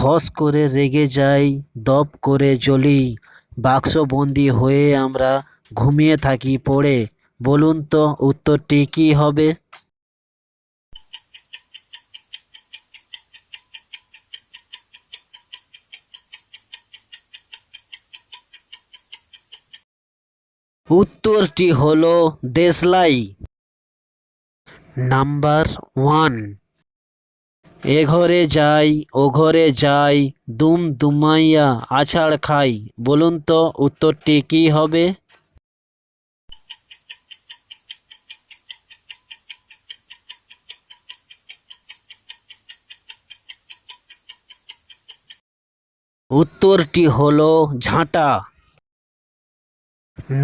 ধস করে রেগে যাই, দপ করে জ্বলি, বাক্সবন্দী হয়ে আমরা ঘুমিয়ে থাকি পড়ে। বলুন তো উত্তরটি কী হবে? উত্তরটি হলো দেশলাই। নাম্বার 1। এ ঘরে যাই ও ঘরে যাই, দুম দুমাইয়া আছাড় খাই। বলুন তো উত্তরটি কী হবে? উত্তরটি হলো ঝাঁটা।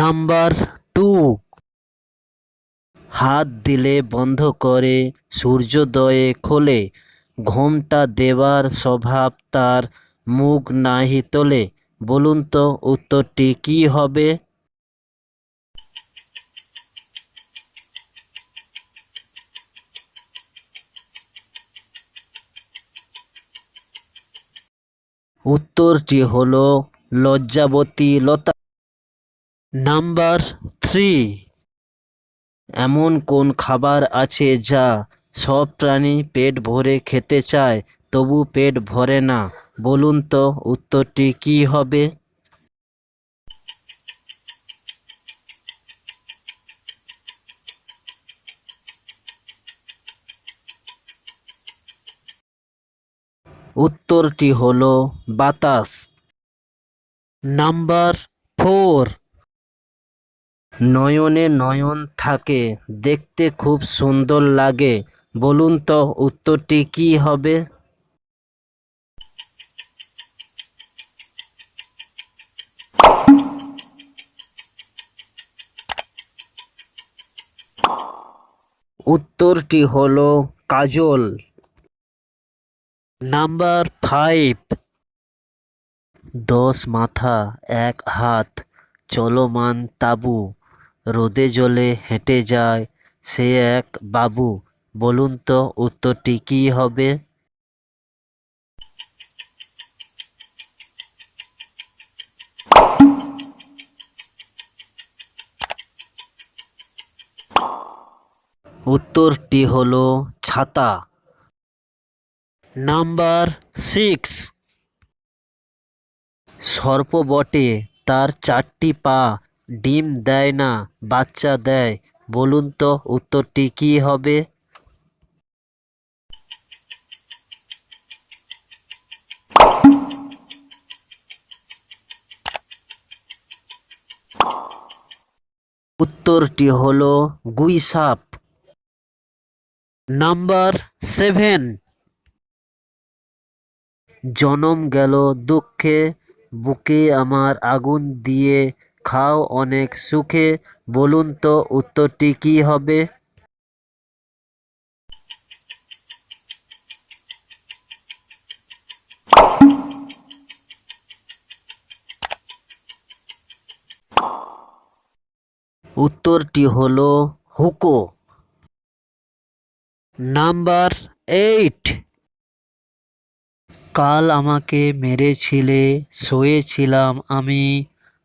নাম্বার 2। হাত দিলে বন্ধ করে, সূর্যোদয়ে খোলে, ঘোমটা দেবার স্বভাব তার, মুখ নাহি তোলে। বলুন তো উত্তরটি কী হবে? উত্তরটি হলো লজ্জাবতী লতা। নাম্বার 3। এমন কোন খাবার আছে যা সব প্রাণী পেট ভরে খেতে চায়, তবু পেট ভরে না? বলুন তো উত্তরটি কী হবে? উত্তরটি হলো বাতাস। নাম্বার 4। নয়নে নয়ন থাকে, দেখতে খুব সুন্দর লাগে। বলুন তো উত্তরটি কী হবে? উত্তরটি হলো কাজল। নাম্বার 5। 10 মাথা 1 হাত, চলমান তাবু, রোদে জলে হেঁটে যায় সে এক বাবু। বলুন তো উত্তরটি কী হবে? উত্তরটি হলো ছাতা। নাম্বার 6। সর্প বটে, তার 4টি পা, ডিম দেয় না, বাচ্চা দেয়। বলুন তো উত্তরটি কী হবে? উত্তরটি হলো গুইসাপ। নাম্বার 7। জনম গেল দুঃখে, বুকে আমার আগুন দিয়ে খাও অনেক সুখে। বলুন তো উত্তরটি কী হবে? উত্তরটি হলো হুকো। নাম্বার 8। কাল আমাকে মেরেছিলে, সয়েছিলাম আমি,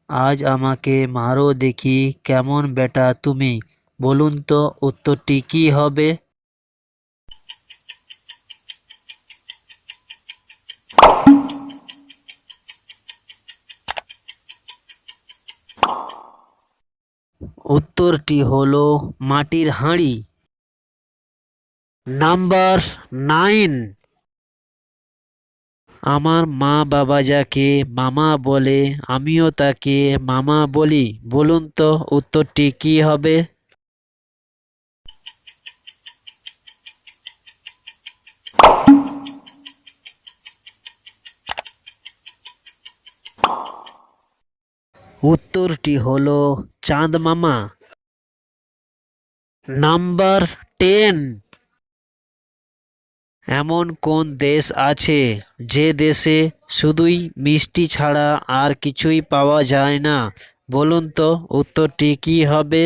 আজ আমাকে মারো দেখি কেমন বেটা তুমি। বলুন তো উত্তরটি কী হবে? উত্তরটি হলো মাটির হাঁড়ি। নাম্বার 9। আমার মা বাবা যাকে মামা বলে, আমিও তাকে মামা বলি। বলুন তো উত্তরটি কী হবে? উত্তরটি হলো চাঁদ মামা। নাম্বার 10। এমন কোন দেশ আছে যে দেশে শুধুই মিষ্টি ছাড়া আর কিছুই পাওয়া যায় না? বলুন তো উত্তরটি কী হবে?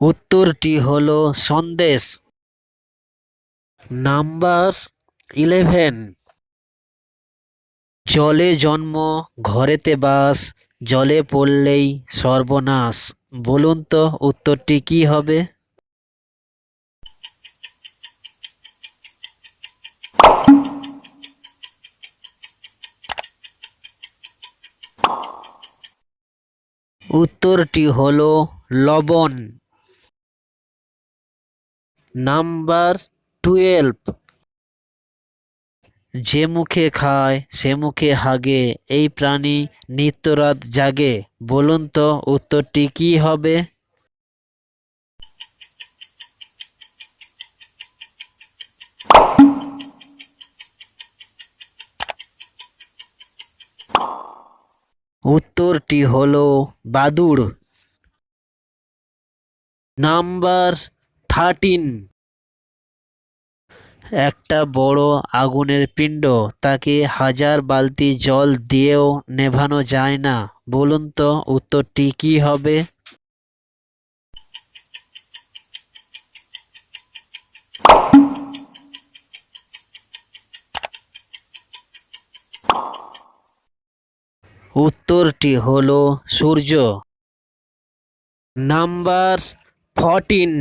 উত্তরটি হলো সন্দেশ। নাম্বার 11, জলে জন্ম ঘরেতে বাস, জলে পড়লেই সর্বনাশ। বলুন তো উত্তরটি কি হবে? উত্তরটি হলো লবণ। নাম্বার 12, যে মুখে খায় সে মুখে হাগে, এই প্রাণী নিত্যরাত জাগে। বলুন তো উত্তরটি কি হবে? উত্তরটি হলো বাদুড়। নাম্বার 13, একটা বড় আগুনের পিণ্ড, তাকে হাজার বালতি জল দিয়েও নেভানো যায় না। বলুন তো উত্তরটি কি হবে? উত্তরটি হলো সূর্য। নাম্বার 14,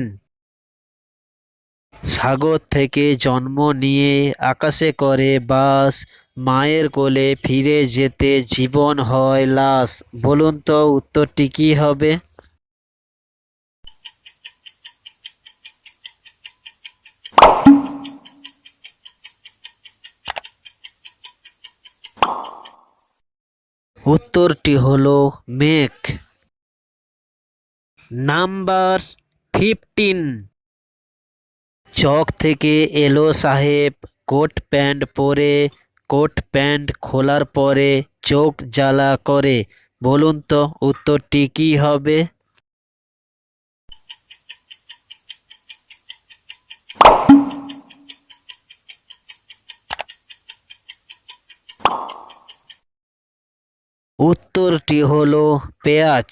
সাগর থেকে জন্ম নিয়ে আকাশে করে বাস, মায়ের কোলে ফিরে যেতে জীবন হয় লাশ। বলুন তো উত্তরটি কি হবে? উত্তরটি হলো মেঘ। নাম্বার 15, চক থেকে এলো সাহেব, কোট প্যান্ট পরে, কোট প্যান্ট খোলার পরে চোখ জ্বালা করে। বলুন তো উত্তরটি কি হবে? উত্তরটি হলো পেঁয়াজ।